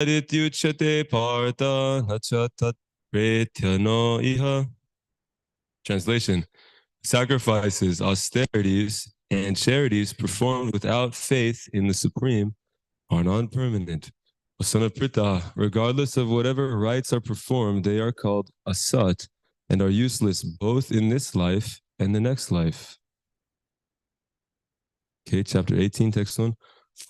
Adityuchate partha nacha tat pretyano iha. Translation: sacrifices, austerities, and charities performed without faith in the Supreme are non-permanent. O son of Pritha, regardless of whatever rites are performed, they are called asat and are useless both in this life and the next life. Okay, chapter 18, text 1.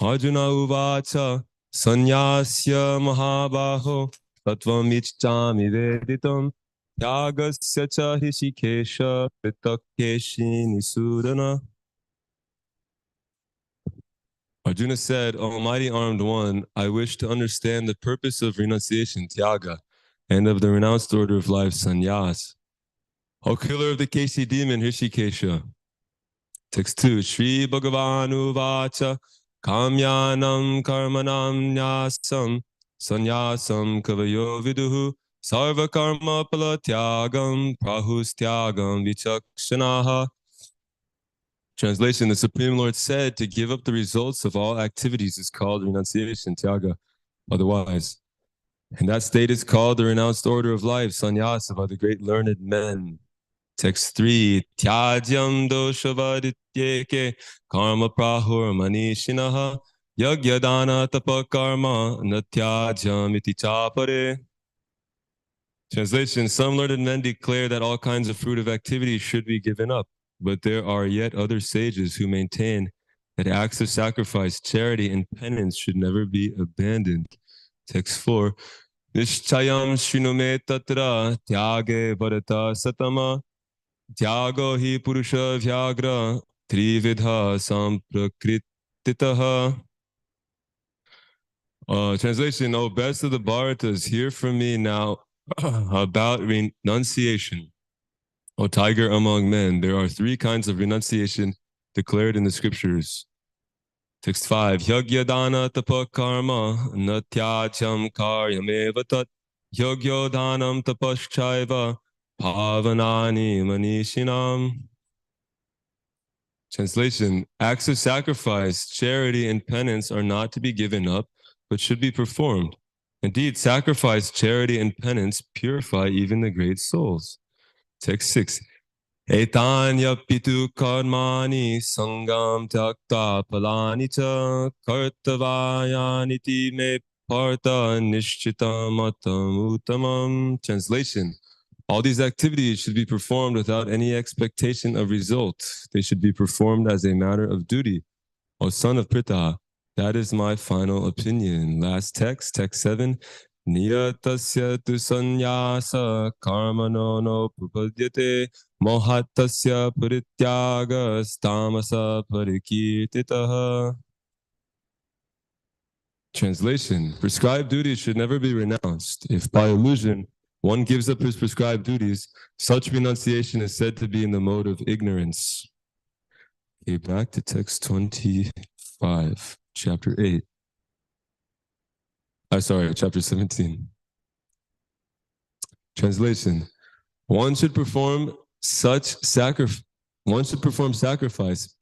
Arjuna uvacha sanyasya mahabaho tattvam ichchami veditam yagasya cha hishikesha pritakeshi nisudana. Arjuna said, Almighty Armed One, I wish to understand the purpose of renunciation, Tyaga, and of the renounced order of life, Sannyas. O killer of the Keshi demon, Rishikesha. Text 2, Shri Bhagavanu Vacha Kamyanam Karmanam Nyasam Sannyasam Kavayo Viduhu Sarva Karma Pala Tyagam Prahus Tyagam Vichakshanaha. Translation: the Supreme Lord said to give up the results of all activities is called renunciation, Tyaga, otherwise. And that state is called the renounced order of life, sannyasa, by the great learned men. Text 3, Tyadyam doshavadityeke karma prahur manishinaha yagyadana tapakarma natyadyam iti chapare. Translation: some learned men declare that all kinds of fruitive activities should be given up, but there are yet other sages who maintain that acts of sacrifice, charity, and penance should never be abandoned. Text 4, Nishchayam shrinume tatra tyage bharata satama Tyago hi purusha vyagra trividha samprakrititaha. Translation: O best of the Bharatas, hear from me now about renunciation. O tiger among men, there are three kinds of renunciation declared in the scriptures. Text 5, Yagyadana tapakarma natyacham karyameva tat Yagyodhanam tapaschaiva Pavanani manishinam. Translation: acts of sacrifice, charity, and penance are not to be given up, but should be performed. Indeed, sacrifice, charity, and penance purify even the great souls. Text 6. Etanya pitu karmani sangam takta palani cha kartavayaniti me parta nishchitamatam uttamam. Translation: all these activities should be performed without any expectation of result. They should be performed as a matter of duty. O son of Pritha, that is my final opinion. Last text, text 7. Niyatasya tu sannyasa karmano no pupadyate mohatasya parityaga stamasa parikirtitaha. Translation: prescribed duties should never be renounced. If by illusion one gives up his prescribed duties, such renunciation is said to be in the mode of ignorance. Okay, back to text 25, chapter 8. Chapter 17. Translation: one should perform sacrifice,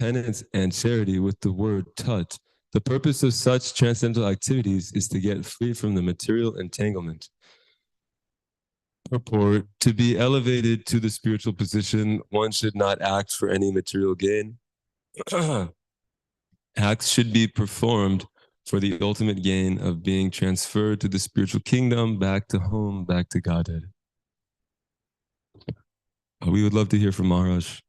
penance, and charity with the word tat. The purpose of such transcendental activities is to get free from the material entanglement. Purport: to be elevated to the spiritual position, one should not act for any material gain. Acts should be performed for the ultimate gain of being transferred to the spiritual kingdom, back to home, back to Godhead. We would love to hear from Maharaj.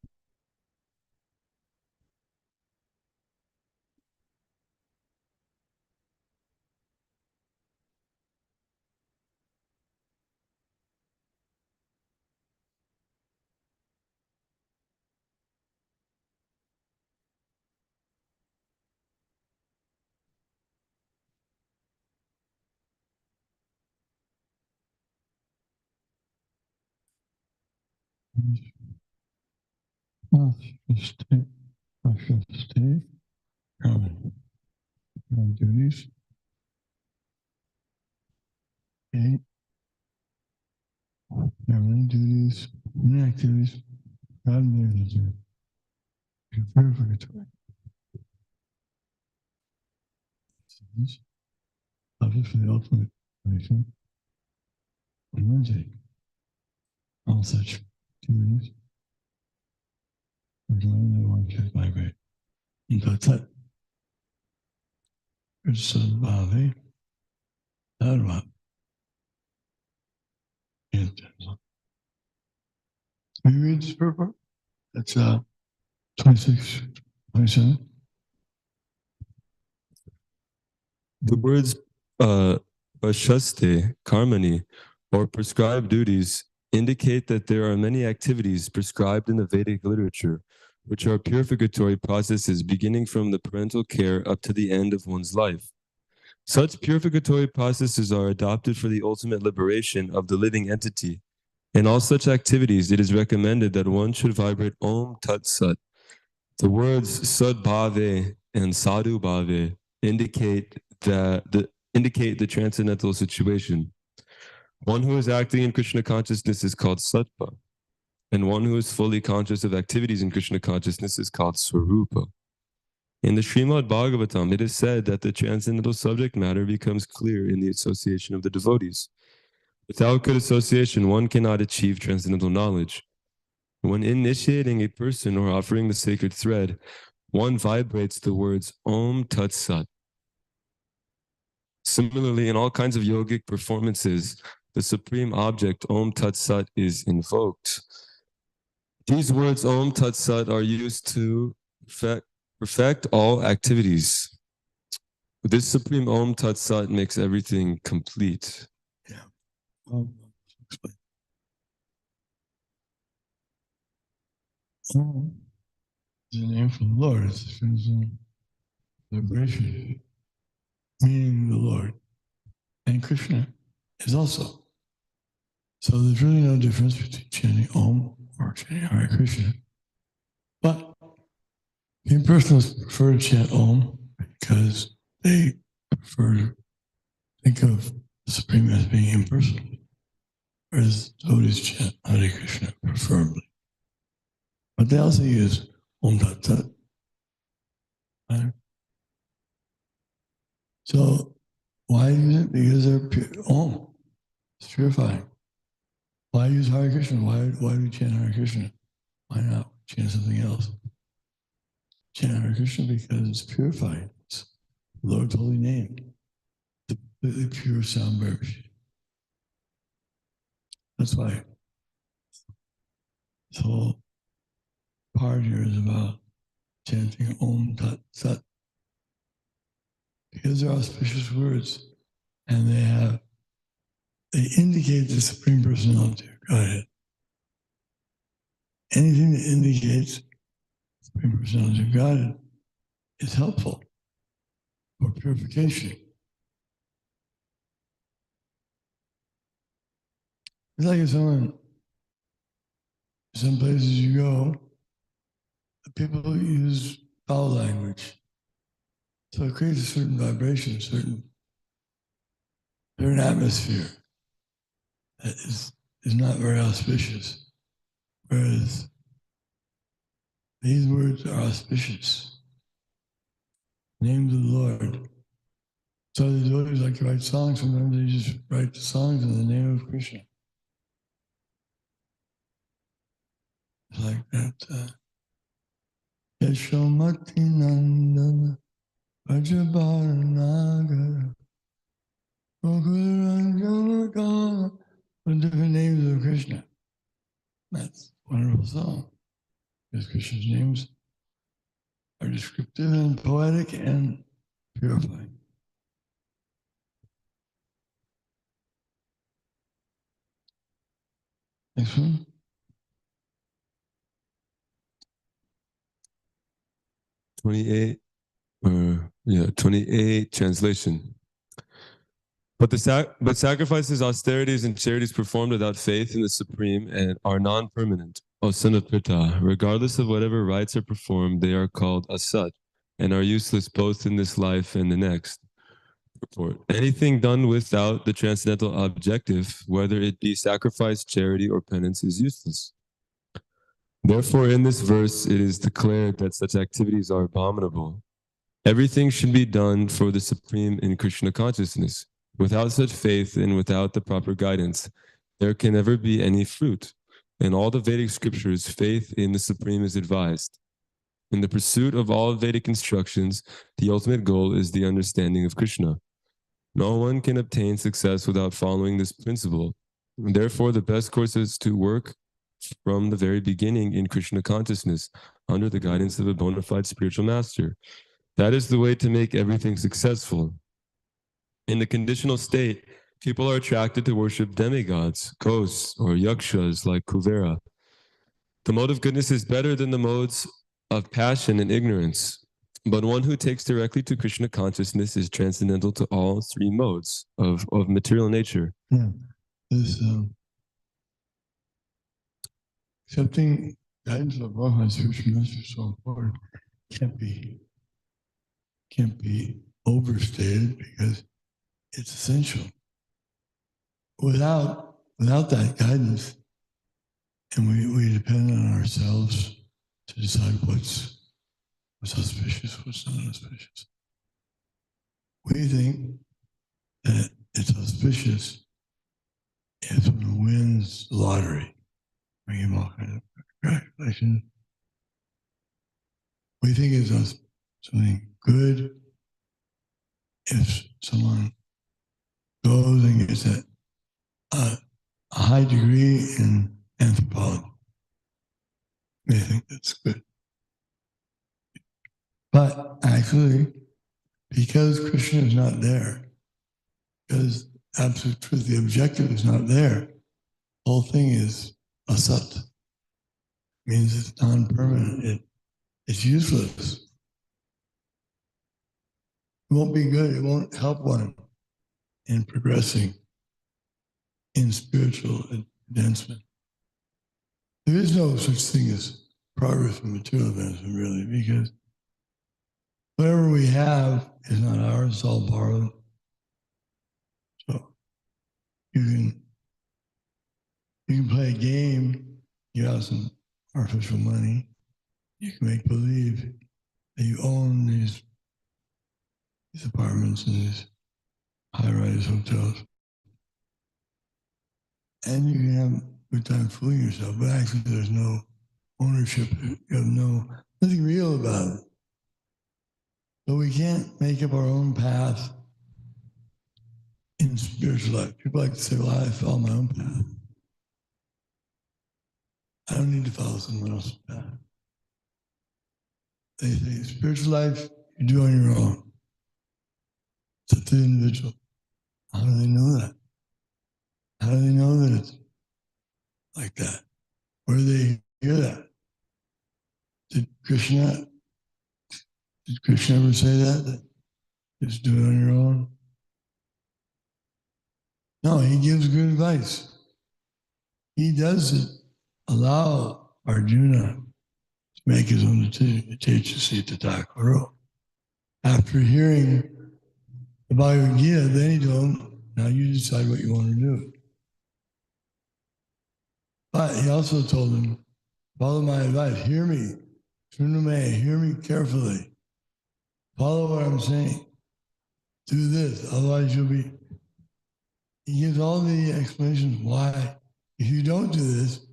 Duties. Okay. Many duties, many activities, God made it. Purificatory. object for the ultimate salvation. Eliminate all such activities which only one can vibrate. And that's it. It's a body, dharma. Can you read this purport? That's 26, 27. The words pashaste, karmani, or prescribed duties indicate that there are many activities prescribed in the Vedic literature, which are purificatory processes beginning from the parental care up to the end of one's life. Such purificatory processes are adopted for the ultimate liberation of the living entity. In all such activities, it is recommended that one should vibrate Om Tat Sat. The words Sadbhave and Sadhu Bhave indicate the transcendental situation. One who is acting in Krishna consciousness is called Sattva, and one who is fully conscious of activities in Krishna consciousness is called Swarupa. In the Srimad Bhagavatam, it is said that the transcendental subject matter becomes clear in the association of the devotees. Without good association, one cannot achieve transcendental knowledge. When initiating a person or offering the sacred thread, one vibrates the words Om Tat Sat. Similarly, in all kinds of yogic performances, the supreme object Om Tat Sat is invoked. These words Om Tat Sat are used to perfect all activities. This supreme Om Tat Sat makes everything complete. Yeah. Well, explain. Om is a name from the Lord. It's a vibration, meaning the Lord. And Krishna is also. So there's really no difference between chanting Om or chanting Hare Krishna. But the impersonalists prefer to chant Om because they prefer to think of the Supreme as being impersonal, whereas devotees chant Hare Krishna preferably. But they also use Om Tat Sat. Right? So why use it? Because they're Om. It's purifying. Why use Hare Krishna? Why do we chant Hare Krishna? Why not chant something else? Chant Hare Krishna because it's purifying. It's the Lord's holy name. The completely pure sound vibration. That's why this whole part here is about chanting Om Tat Sat. Because they're auspicious words and they indicate the Supreme Personality of Godhead. Anything that indicates the Supreme Personality of Godhead is helpful for purification. It's like if some places you go, people use foul language. So it creates a certain vibration, certain atmosphere that is not very auspicious. Whereas these words are auspicious. Names of the Lord. So the devotees like to write songs, sometimes they just write the songs in the name of Krishna. It's like that. Yashomati Nandana Vajabaranagar Gokulanjalakana, with different names of Krishna. That's a wonderful song. Because Krishna's names are descriptive and poetic and purifying. Next one. '28, 28 translation. But sacrifices, austerities, and charities performed without faith in the Supreme and are non-permanent. O son of Pritha, regardless of whatever rites are performed, they are called asat and are useless both in this life and the next. Report. Anything done without the transcendental objective, whether it be sacrifice, charity, or penance, is useless. Therefore, in this verse, it is declared that such activities are abominable. Everything should be done for the Supreme in Krishna consciousness. Without such faith and without the proper guidance, there can never be any fruit. In all the Vedic scriptures, faith in the Supreme is advised. In the pursuit of all Vedic instructions, the ultimate goal is the understanding of Krishna. No one can obtain success without following this principle. Therefore, the best course is to work from the very beginning in Krishna consciousness under the guidance of a bona fide spiritual master. That is the way to make everything successful. In the conditional state, people are attracted to worship demigods, ghosts, or yakshas like Kuvera. The mode of goodness is better than the modes of passion and ignorance. But one who takes directly to Krishna consciousness is transcendental to all three modes of material nature. Yeah, this accepting guidance of Brahma spiritual master is so important. Can't be overstated because it's essential. Without that guidance, and we depend on ourselves to decide what's auspicious, what's not auspicious. We think that it's auspicious if someone wins the lottery, bring him all kind of congratulations. We think it's something good if someone goes and gets a high degree in anthropology. They think that's good. But actually, because Krishna is not there, because absolute truth, the objective is not there, the whole thing is asat. It means it's non-permanent. It's useless. It won't be good. It won't help one in progressing in spiritual advancement. There is no such thing as progress in material advancement, really, because whatever we have is not ours, it's all borrowed. So you can play a game, you have some artificial money, you can make believe that you own these apartments and these high-rise hotels. And you can have a good time fooling yourself, but actually there's no ownership, you have nothing real about it. So we can't make up our own path in spiritual life. People like to say, well, I follow my own path. I don't need to follow someone else's path. They say, spiritual life, you do on your own. It's up to the individual. How do they know that? How do they know that it's like that? Where do they hear that? Did Krishna ever say that just do it on your own? No, he gives good advice. He does allow Arjuna to make his own decision. After hearing the Bhagavad Gita, then he told him, now you decide what you want to do. But he also told him, follow my advice, hear me, hear me carefully. Follow what I'm saying. Do this, otherwise you'll be... He gives all the explanations why. If you don't do this,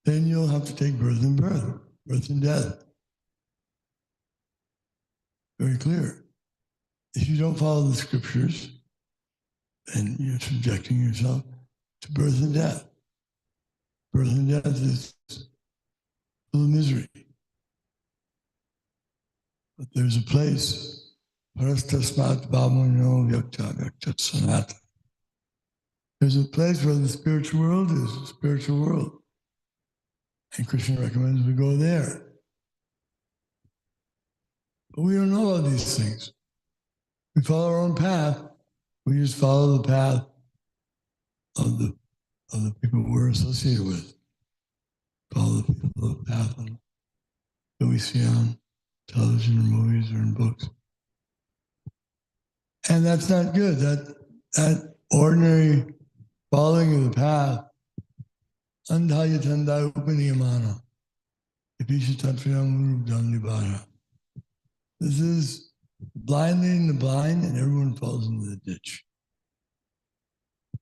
then you'll have to take birth and death. Very clear. If you don't follow the scriptures, then you're subjecting yourself to birth and death. Birth and death is full of misery. But there's a place, parastasmat bhavano vyakta vyaktat sanata. There's a place where the spiritual world is, the spiritual world. And Krishna recommends we go there. But we don't know all these things. We follow our own path. We just follow the path of the people we're associated with. Follow the people of the path that we see on television or movies or in books. And that's not good. That ordinary following of the path, andhaya tanda upaniyamana, epishatatryam dandibara. This is blind leading the blind, and everyone falls into the ditch.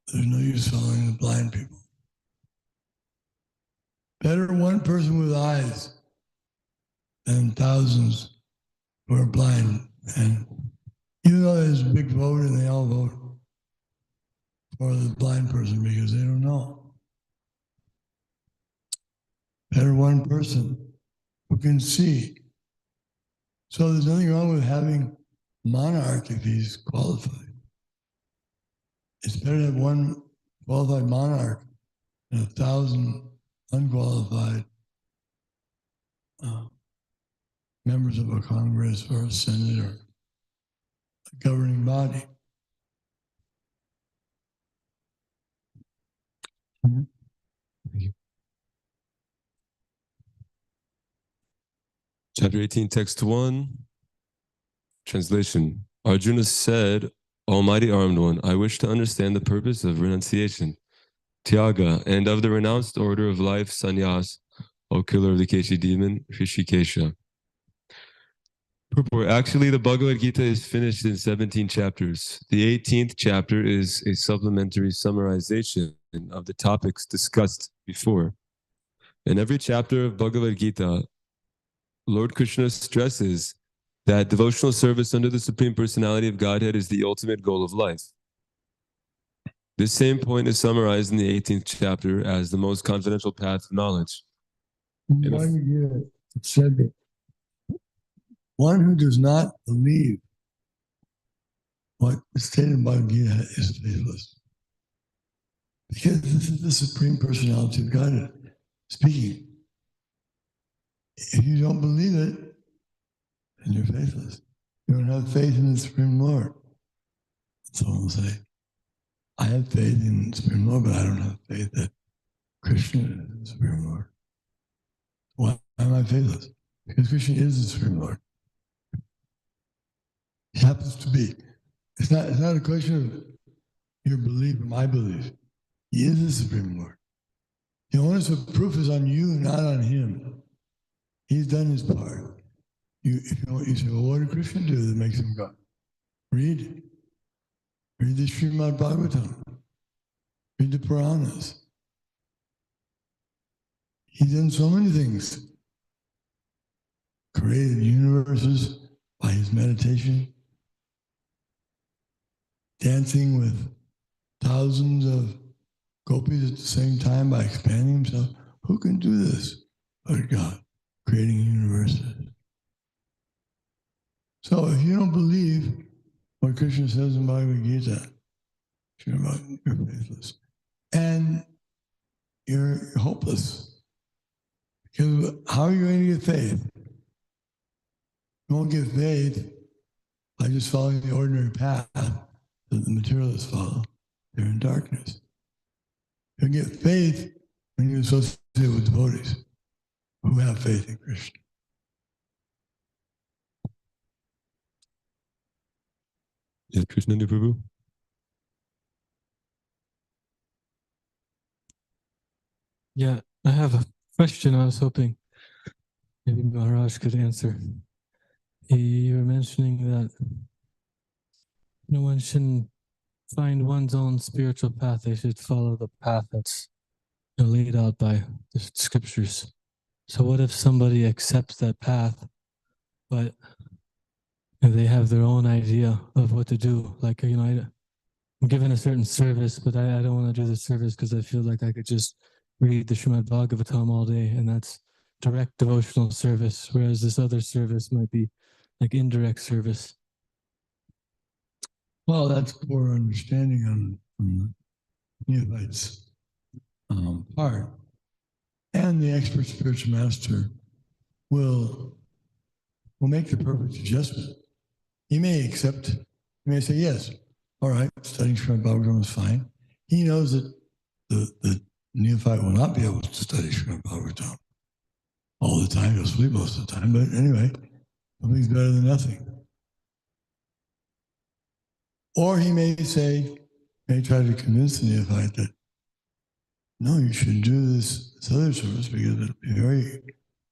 There's no use following the blind people. Better one person with eyes than thousands who are blind. And even though there's a big vote and they all vote for the blind person because they don't know. Better one person who can see. So there's nothing wrong with having a monarch if he's qualified. It's better to have one qualified monarch than 1,000 unqualified members of a Congress or a Senate or a governing body. Thank you. Chapter 18, text 1, translation. Arjuna said, Almighty Armed One, I wish to understand the purpose of renunciation, Tyaga, and of the renounced order of life, Sannyas, O killer of the Keshi demon, Hrishikesha. Purport. Actually, the Bhagavad Gita is finished in 17 chapters. The 18th chapter is a supplementary summarization of the topics discussed before. In every chapter of Bhagavad Gita, Lord Krishna stresses that devotional service under the Supreme Personality of Godhead is the ultimate goal of life. This same point is summarized in the 18th chapter as the most confidential path of knowledge. It said that one who does not believe what is stated in Bhagavad Gita is faithless. Because this is the Supreme Personality of Godhead speaking. If you don't believe it, then you're faithless. You don't have faith in the Supreme Lord. Someone will say, I have faith in the Supreme Lord, but I don't have faith that Krishna is the Supreme Lord. Why am I faithless? Because Krishna is the Supreme Lord. He happens to be. It's not a question of your belief or my belief. He is the Supreme Lord. The onus of proof is on you, not on him. He's done his part. You say, well, what did Krishna do that makes him God? Read the Srimad Bhagavatam. Read the Puranas. He's done so many things. Created universes by his meditation. Dancing with thousands of gopis at the same time by expanding himself. Who can do this but God, creating universes? So if you don't believe what Krishna says in Bhagavad Gita, you're faithless. And you're hopeless. Because how are you going to get faith? You won't get faith by just following the ordinary path that the materialists follow. They're in darkness. You'll get faith when you associate with devotees who have faith in Krishna. Yes, Krishna Prabhu. Yeah, I have a question I was hoping maybe Maharaj could answer. You were mentioning that no one shouldn't find one's own spiritual path. They should follow the path that's laid out by the scriptures. So what if somebody accepts that path, but they have their own idea of what to do? Like, I'm given a certain service, but I don't want to do the service because I feel like I could just read the Srimad Bhagavatam all day, and that's direct devotional service, whereas this other service might be like indirect service. Well, that's poor understanding on the Nephites' part. And the expert spiritual master will make the perfect adjustment. He may accept, he may say, yes, all right, studying Srimad Bhagavatam is fine. He knows that the neophyte will not be able to study Srimad Bhagavatam all the time. He'll sleep most of the time. But anyway, something's better than nothing. Or he may try to convince the neophyte that, no, you should do this other service because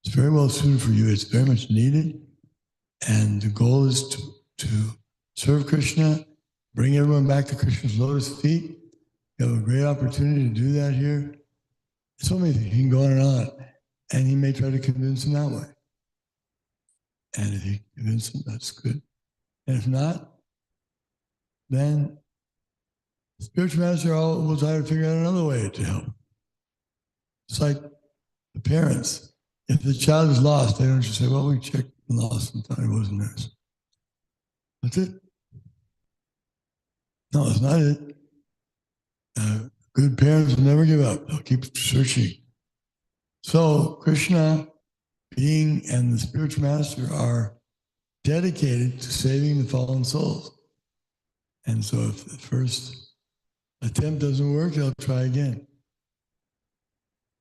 it's very well suited for you. It's very much needed. And the goal is to serve Krishna, bring everyone back to Krishna's lotus feet. You have a great opportunity to do that here. So many things. He can go on, and he may try to convince him that way. And if he convinces him, that's good. And if not, then the spiritual master will try to figure out another way to help. It's like the parents. If the child is lost, they don't just say, well, we checked the lost and thought it wasn't theirs. That's it. No, it's not it. Good parents will never give up. They'll keep searching. So Krishna, being, and the spiritual master are dedicated to saving the fallen souls. And so if the first attempt doesn't work, they'll try again.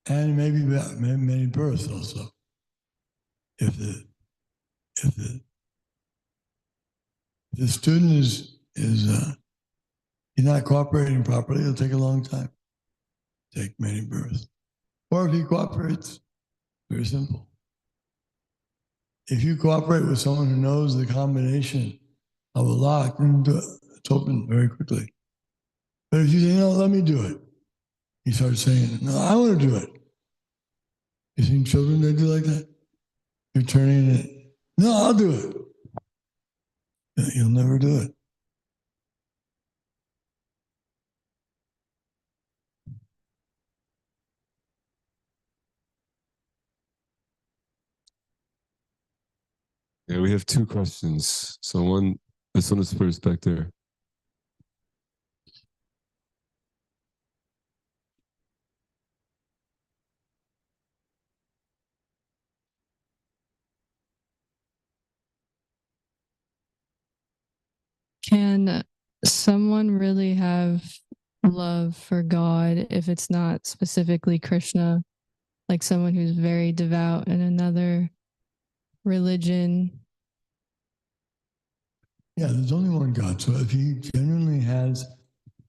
And maybe many births also. If the student is he's not cooperating properly, it'll take a long time. Take many births. Or if he cooperates, very simple. If you cooperate with someone who knows the combination of a lock, it's open very quickly. But if you say, no, let me do it, he starts saying, no, I want to do it. You seen children that do like that? You're turning it, no, I'll do it. You'll never do it. Yeah, we have two questions. So this one is for Spectre. Can someone really have love for God if it's not specifically Krishna? Like someone who's very devout in another religion? Yeah, there's only one God. So if he genuinely has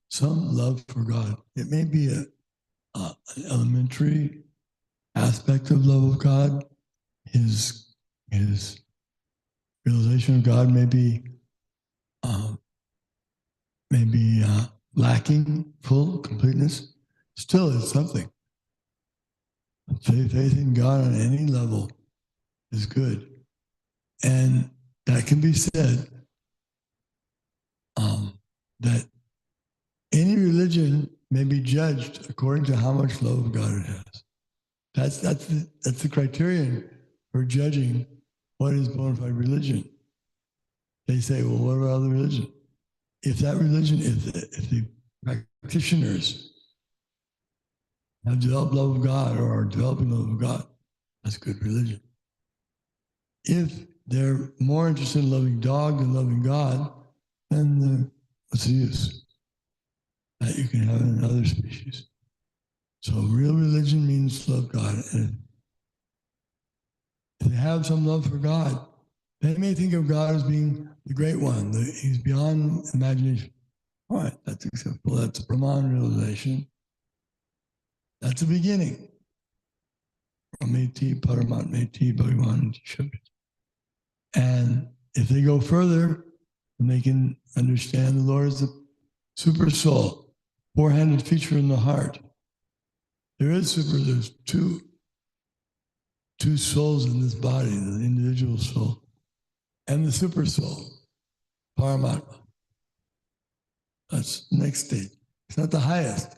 some love for God, it may be an elementary aspect of love of God. His realization of God may be lacking full completeness. Still, it's something. Faith in God on any level is good, and that can be said. That any religion may be judged according to how much love of God it has. That's the criterion for judging what is bona fide religion. They say, well, what about other religion? If that religion, if the practitioners have developed love of God or are developing love of God, that's good religion. If they're more interested in loving dog than loving God, then what's the use? That you can have in other species. So real religion means love God. And if they have some love for God, they may think of God as being the great one. He's beyond imagination. All right, that's acceptable. That's a Brahman realization. That's the beginning. Brahmeti, Paramatmeti, Bhagavan, Shabbat. And if they go further, they can understand the Lord as the super soul, four-handed feature in the heart. There's two souls in this body, the individual soul and the super soul, Paramatma. That's the next stage. It's not the highest.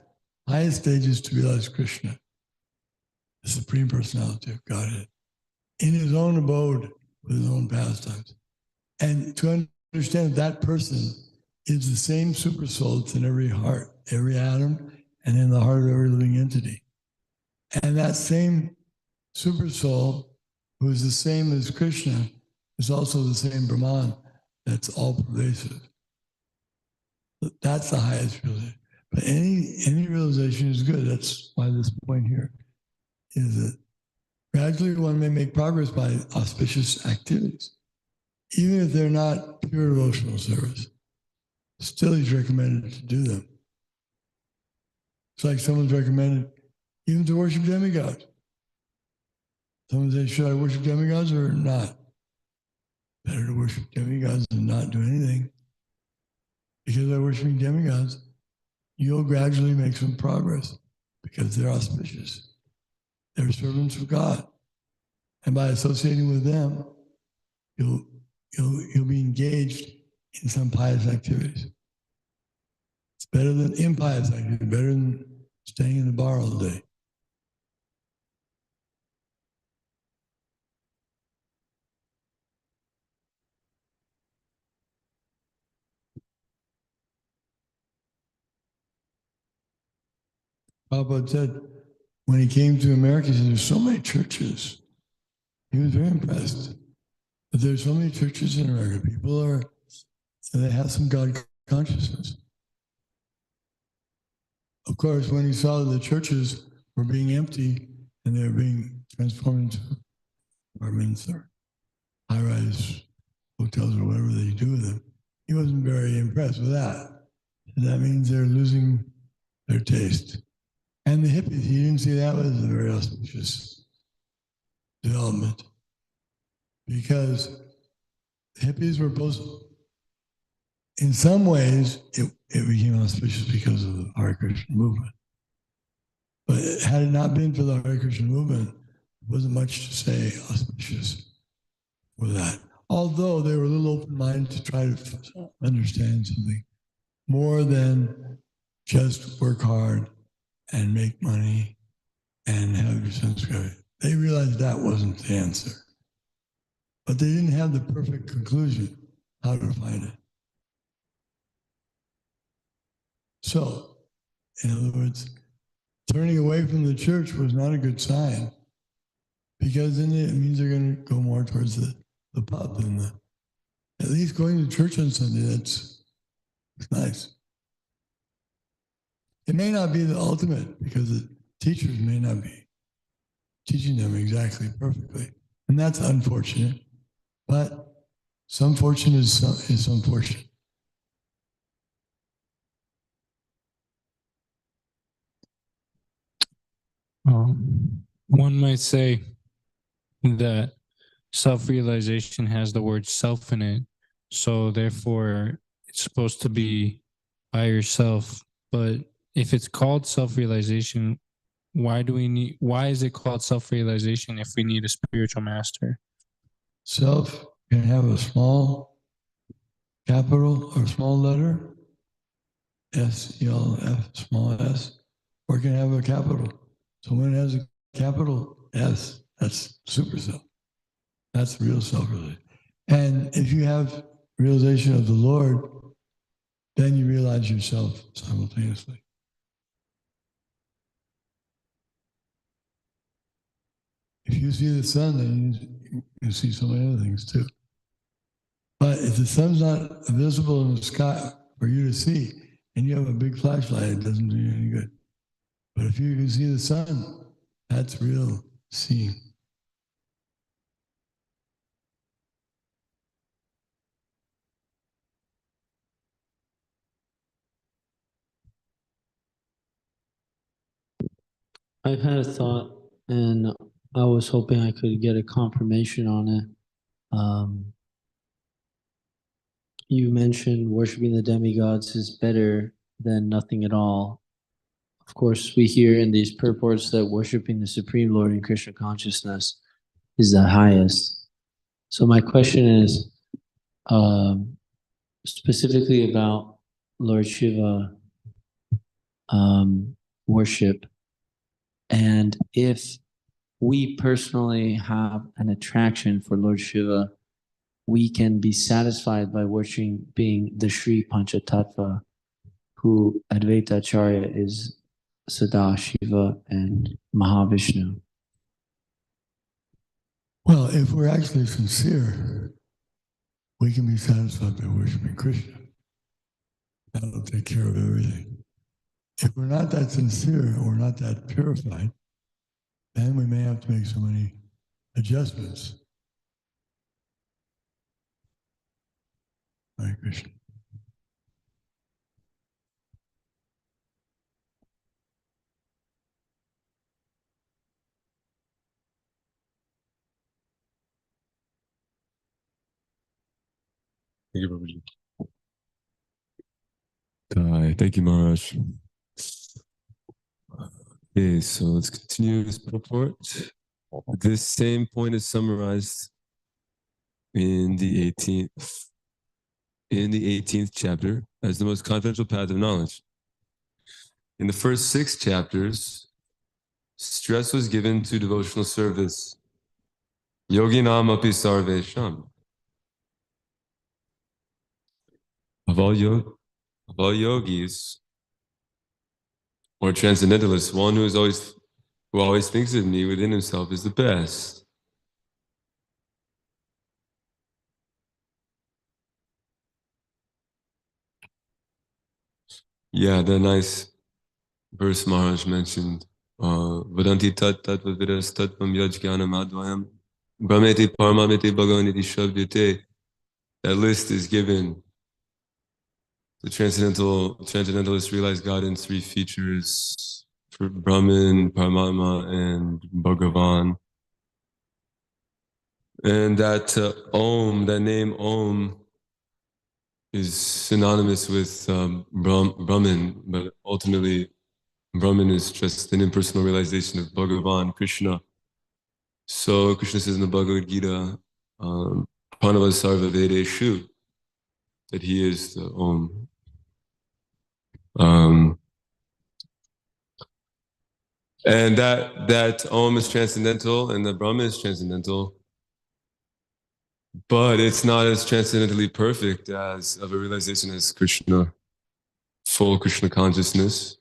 Highest stage is to realize Krishna, the Supreme Personality of Godhead, in his own abode with his own pastimes. And to understand that person is the same super soul that's in every heart, every atom, and in the heart of every living entity. And that same super soul, who is the same as Krishna, is also the same Brahman that's all pervasive. That's the highest realization. But any realization is good. That's why this point here is that gradually one may make progress by auspicious activities, even if they're not pure devotional service. Still, he's recommended to do them. It's like someone's recommended even to worship demigods. Someone says, should I worship demigods or not? Better to worship demigods than not do anything. Because by worshiping demigods, you'll gradually make some progress because they're auspicious. They're servants of God. And by associating with them, you'll be engaged in some pious activities. It's better than impious activities, better than staying in the bar all day. Prabhupada said when he came to America, he said, there's so many churches. He was very impressed. But there's so many churches in America. People they have some God consciousness. Of course, when he saw that the churches were being empty and they were being transformed into apartments or high-rise hotels or whatever they do with them, he wasn't very impressed with that. And that means they're losing their taste. And the hippies, he didn't see that as a very auspicious development because the hippies were both, in some ways, it became auspicious because of the Hare Krishna movement. But had it not been for the Hare Krishna movement, there wasn't much to say auspicious for that. Although they were a little open-minded to try to understand something more than just work hard and make money and have your sanskrit. They realized that wasn't the answer. But they didn't have the perfect conclusion how to find it. So, in other words, turning away from the church was not a good sign because then it means they're going to go more towards the pub and at least going to church on Sunday, that's nice. It may not be the ultimate because the teachers may not be teaching them exactly perfectly. And that's unfortunate. But some fortune is some fortune. One might say that self-realization has the word self in it. So therefore, it's supposed to be by yourself. But if it's called self-realization, why is it called self-realization if we need a spiritual master? Self can have a small capital or small letter, S-E-L-F, small s, or it can have a capital. So when it has a capital S, that's super self. That's real self-realization. And if you have realization of the Lord, then you realize yourself simultaneously. If you see the sun, then you see so many other things too. But if the sun's not visible in the sky for you to see, and you have a big flashlight, it doesn't do you any good. But if you can see the sun, that's real seeing. I've had a thought, and I was hoping I could get a confirmation on it. You mentioned worshiping the demigods is better than nothing at all. Of course, we hear in these purports that worshiping the Supreme Lord in Krishna consciousness is the highest. So my question is specifically about Lord Shiva worship. And if we personally have an attraction for Lord Shiva, we can be satisfied by worshiping the Sri Panchatattva, who Advaita Acharya is Sadashiva and Mahavishnu. Well, if we're actually sincere, we can be satisfied by worshiping Krishna. That'll take care of everything. If we're not that sincere or not that purified, then we may have to make so many adjustments. Hare Krishna. Thank you, Maharaj. Okay, so let's continue this purport. This same point is summarized in the 18th chapter as the most confidential path of knowledge. In the first 6 chapters, stress was given to devotional service. Yoginam api sarvesham. Of all yogis or transcendentalists, one who always thinks of me within himself is the best. Yeah, the nice verse Maharaj mentioned. Vadanti tat tat vaviras tatvam yajnanam advayam brahmeti paramamiti bhagavaniti shabdyate. That list is given. The transcendentalists realize God in 3 features: for Brahman, Paramatma, and Bhagavan. And that Om, that name Om, is synonymous with Brahman, but ultimately Brahman is just an impersonal realization of Bhagavan, Krishna. So Krishna says in the Bhagavad Gita, Pranava Sarva Vedeshu, that he is the Om. And that Om is transcendental and the Brahman is transcendental, but it's not as transcendently perfect as of a realization as Krishna, full Krishna consciousness.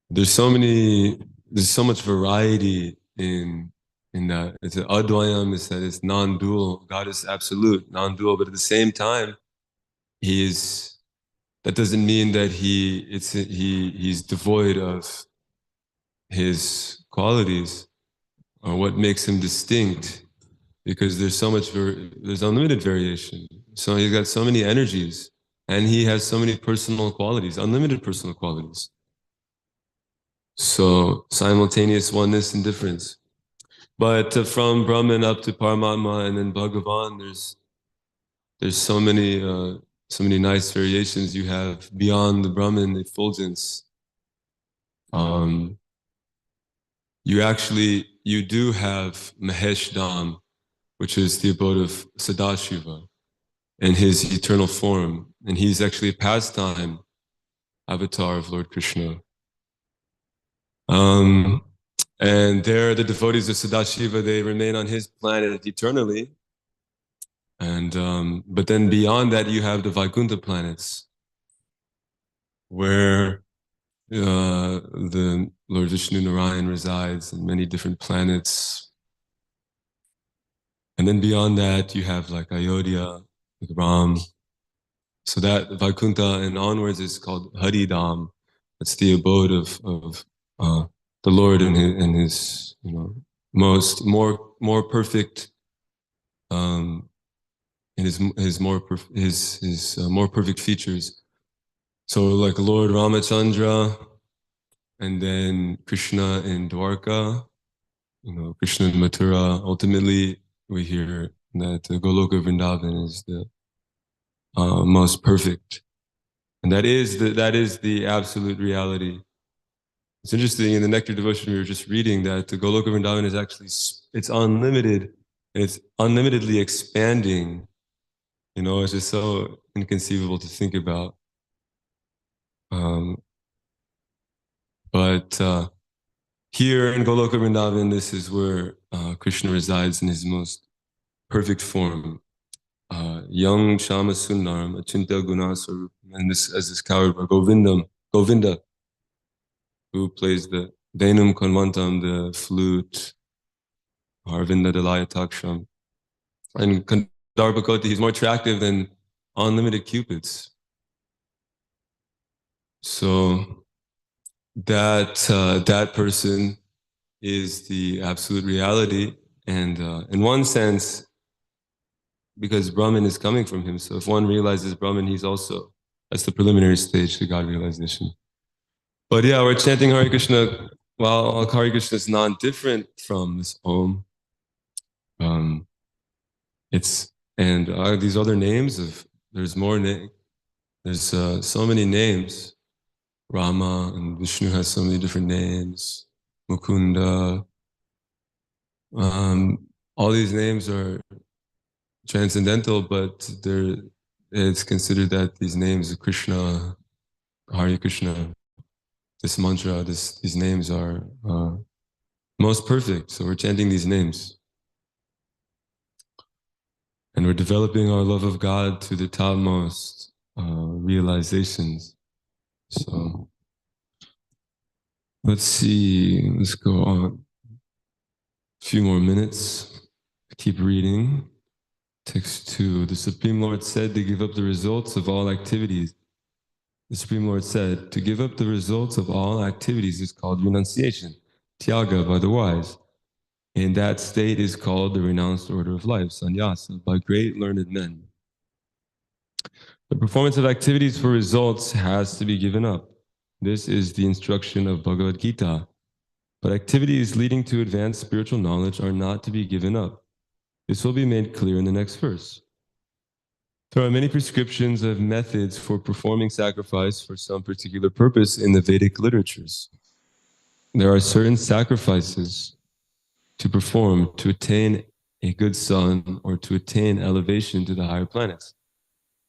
There's so much variety in that. It's an Advayam, is that it's non-dual. God is absolute, non-dual, but at the same time, that doesn't mean that he's devoid of his qualities or what makes him distinct, because there's unlimited variation. So he's got so many energies and he has so many personal qualities, unlimited personal qualities. So simultaneous oneness and difference. But from Brahman up to Paramatma and then Bhagavan, there's so many nice variations you have beyond the Brahman effulgence. You do have Mahesh Dham, which is the abode of Sadashiva and his eternal form. And he's actually a pastime avatar of Lord Krishna. And there, the devotees of Sadashiva, they remain on his planet eternally. And but then beyond that, you have the Vaikuntha planets, where the Lord Vishnu Narayan resides, and many different planets. And then beyond that, you have like Ayodhya with Ram. So that Vaikuntha and onwards is called Haridham. It's the abode of the Lord in his more perfect in his more perfect features. So like Lord Ramachandra, and then Krishna in Dwarka, Krishna in Mathura. Ultimately, we hear that Goloka Vrindavan is the most perfect, and that is the absolute reality. It's interesting, in the Nectar devotion we were just reading, that the Goloka Vrindavan is actually, it's unlimited, and it's unlimitedly expanding. It's just so inconceivable to think about. But here in Goloka Vrindavan, this is where Krishna resides in his most perfect form. Young Shama Sundaram, Achintya Gunaswarup, and this as this coward Govinda, who plays the Venum Konvantam, the flute, Harvinda Dalayataksham. And Kandarpakoti, he's more attractive than unlimited cupids. So that person is the absolute reality. And in one sense, because Brahman is coming from him, so if one realizes Brahman, that's the preliminary stage to God realization. But yeah, we're chanting Hare Krishna. While Hare Krishna is non-different from this Om, these other names there's so many names. Rama, and Vishnu has so many different names. Mukunda. All these names are transcendental, but it's considered that these names of Krishna, Hare Krishna, this mantra, these names are most perfect. So we're chanting these names. And we're developing our love of God to the topmost realizations. So let's see, let's go on. A few more minutes. Keep reading. Text 2. The Supreme Lord said to give up the results of all activities. The Supreme Lord said to give up the results of all activities is called renunciation, tyaga by the wise. And that state is called the renounced order of life, sannyasa, by great learned men. The performance of activities for results has to be given up. This is the instruction of Bhagavad Gita. But activities leading to advanced spiritual knowledge are not to be given up. This will be made clear in the next verse. There are many prescriptions of methods for performing sacrifice for some particular purpose in the Vedic literatures. There are certain sacrifices to perform to attain a good son or to attain elevation to the higher planets.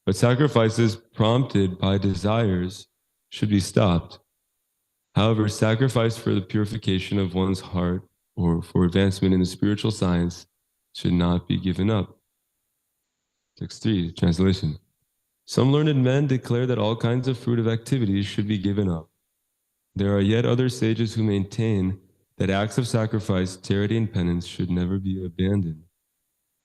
But sacrifices prompted by desires should be stopped. However, sacrifice for the purification of one's heart or for advancement in the spiritual science should not be given up. Text 3, translation. Some learned men declare that all kinds of fruitive activities should be given up. There are yet other sages who maintain that acts of sacrifice, charity, and penance should never be abandoned.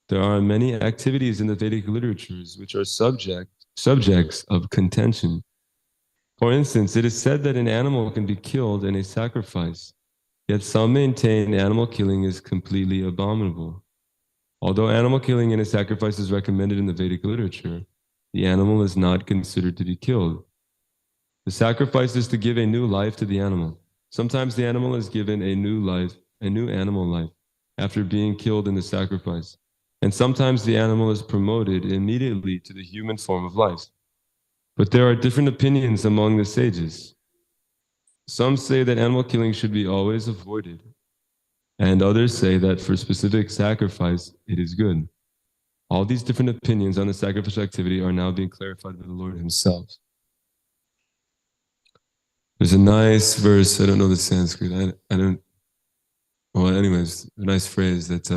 There are many activities in the Vedic literatures which are subjects of contention. For instance, it is said that an animal can be killed in a sacrifice, yet some maintain animal killing is completely abominable. Although animal killing in a sacrifice is recommended in the Vedic literature, the animal is not considered to be killed. The sacrifice is to give a new life to the animal. Sometimes the animal is given a new animal life, after being killed in the sacrifice. And sometimes the animal is promoted immediately to the human form of life. But there are different opinions among the sages. Some say that animal killing should be always avoided, and others say that for specific sacrifice, it is good. All these different opinions on the sacrificial activity are now being clarified by the Lord himself. There's a nice verse, I don't know the Sanskrit, I don't, well, anyways, a nice phrase that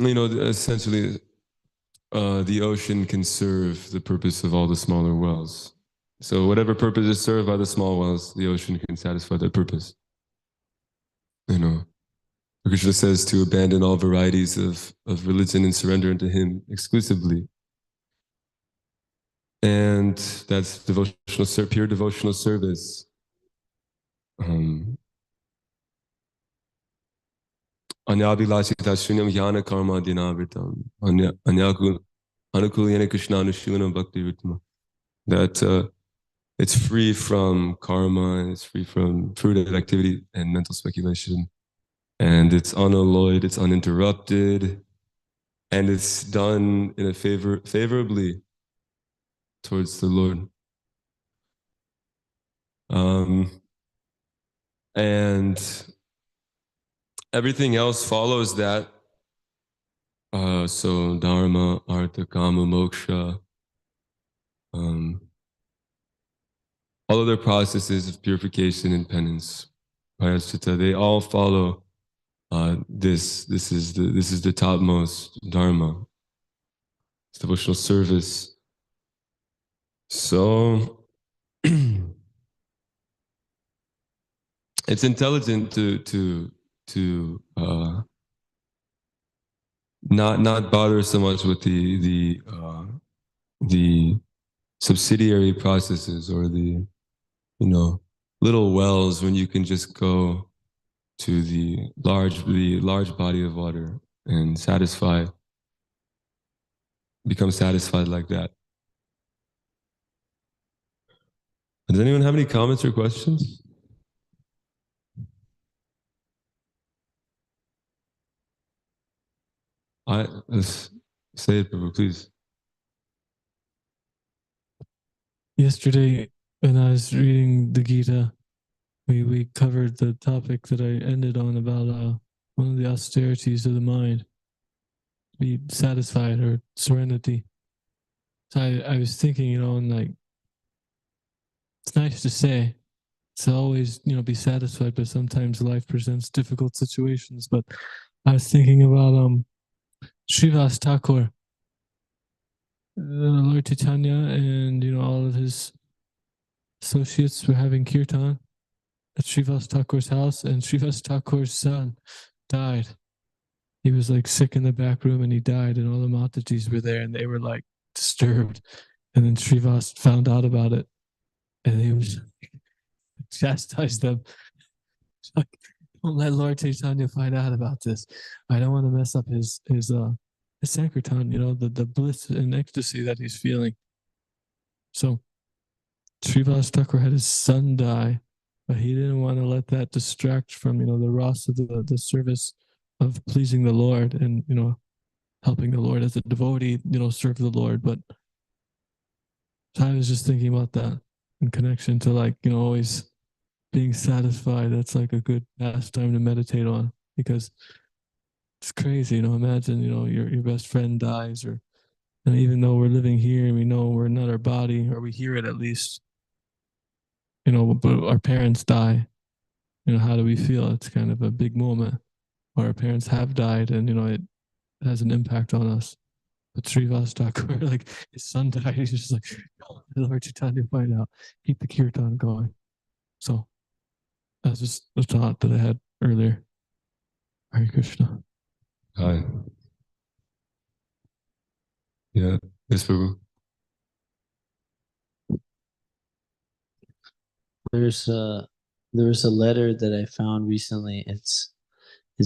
essentially the ocean can serve the purpose of all the smaller wells. So whatever purpose is served by the small wells, the ocean can satisfy that purpose. Krishna says to abandon all varieties of religion and surrender unto him exclusively. And that's pure devotional service. Anyabhilasita shunyam jnana karma dinavritam. Anukulyena krishna anushunam bhakti ritma. That it's free from karma, and it's free from fruitive activity and mental speculation. And it's unalloyed, it's uninterrupted, and it's done in a favorably towards the Lord. And everything else follows that. So dharma, artha, kama, moksha, all other processes of purification and penance, prayaschitta, they all follow this is the topmost dharma. It's devotional service. So it's intelligent to not bother so much with the subsidiary processes or the little wells when you can just go to the large body of water and become satisfied like that. Does anyone have any comments or questions? Let's say it, Prabhu, please. yesterday when I was reading the Gita, we covered the topic that I ended on about one of the austerities of the mind, be satisfied or serenity. So I was thinking, and like, it's nice to say, to always, be satisfied, but sometimes life presents difficult situations. But I was thinking about Srivas Thakur, Lord Chaitanya, and all of his associates were having kirtan at Srivas Thakur's house, and Srivas Thakur's son died. He was like sick in the back room and he died, and all the Matajis were there and they were like disturbed. And then Srivas found out about it and he was chastised them. Like, don't let Lord Chaitanya find out about this. I don't want to mess up his Sankirtan, the bliss and ecstasy that he's feeling. So Srivas Thakur had his son die, but he didn't want to let that distract from, the rasa of the service of pleasing the Lord and, helping the Lord as a devotee, serve the Lord. But I was just thinking about that in connection to like, always being satisfied. That's like a good pastime to meditate on, because it's crazy, imagine, your best friend dies, and even though we're living here and we know we're not our body, or we hear it at least, but our parents die, how do we feel? It's kind of a big moment. Or our parents have died and, it has an impact on us. But Srivas Thakur, like his son died, he's just like, oh, Lord Chaitanya, find out. Keep the kirtan going. So that's just a thought that I had earlier. Hare Krishna. Hi. Yeah. Yes, Prabhu. There's a letter that I found recently. It's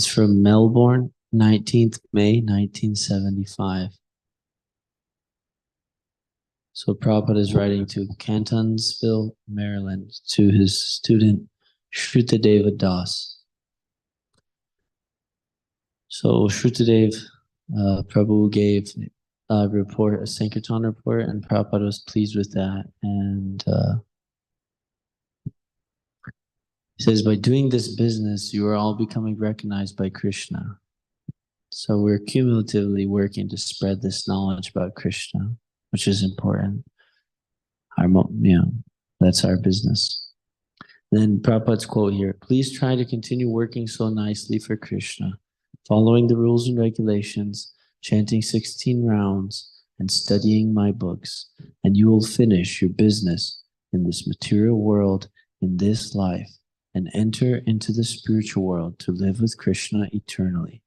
from Melbourne, 19th May, 1975. So Prabhupada is writing to Cantonsville, Maryland, to his student Shrutadeva Das. So Shrutadev, Prabhu gave a report, a Sankirtan report, and Prabhupada was pleased with that. And he says, by doing this business, you are all becoming recognized by Krishna. So we're cumulatively working to spread this knowledge about Krishna, which is important. That's our business. Then Prabhupada's quote here, please try to continue working so nicely for Krishna, following the rules and regulations, chanting 16 rounds, and studying my books, and you will finish your business in this material world in this life and enter into the spiritual world to live with Krishna eternally.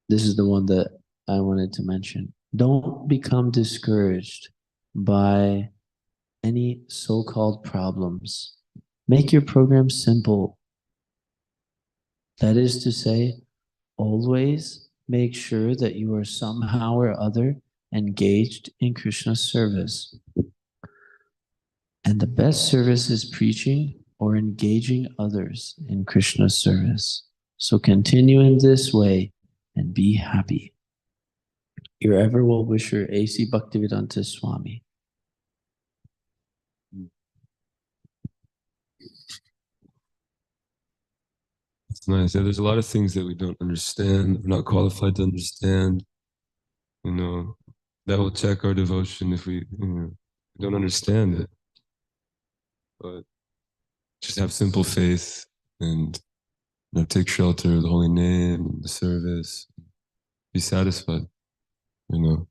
This is the one that I wanted to mention. Don't become discouraged by any so-called problems. Make your program simple. That is to say, always make sure that you are somehow or other engaged in Krishna's service. And the best service is preaching or engaging others in Krishna's service. So continue in this way and be happy. Your ever well-wisher, A.C. Bhaktivedanta Swami. It's nice. Yeah, there's a lot of things that we don't understand, we're not qualified to understand. That will check our devotion if we don't understand it. But just have simple faith and take shelter of the holy name, the service, be satisfied, And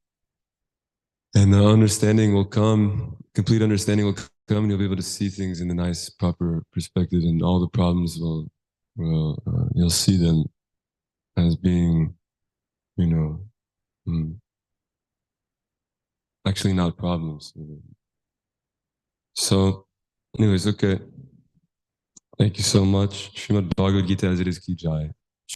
the understanding will come, complete understanding will come, and you'll be able to see things in the nice, proper perspective, and all the problems you'll see them as being, actually not problems. So, anyways, okay. Thank you so much. Srimad Bhagavad Gita as it is ki jai.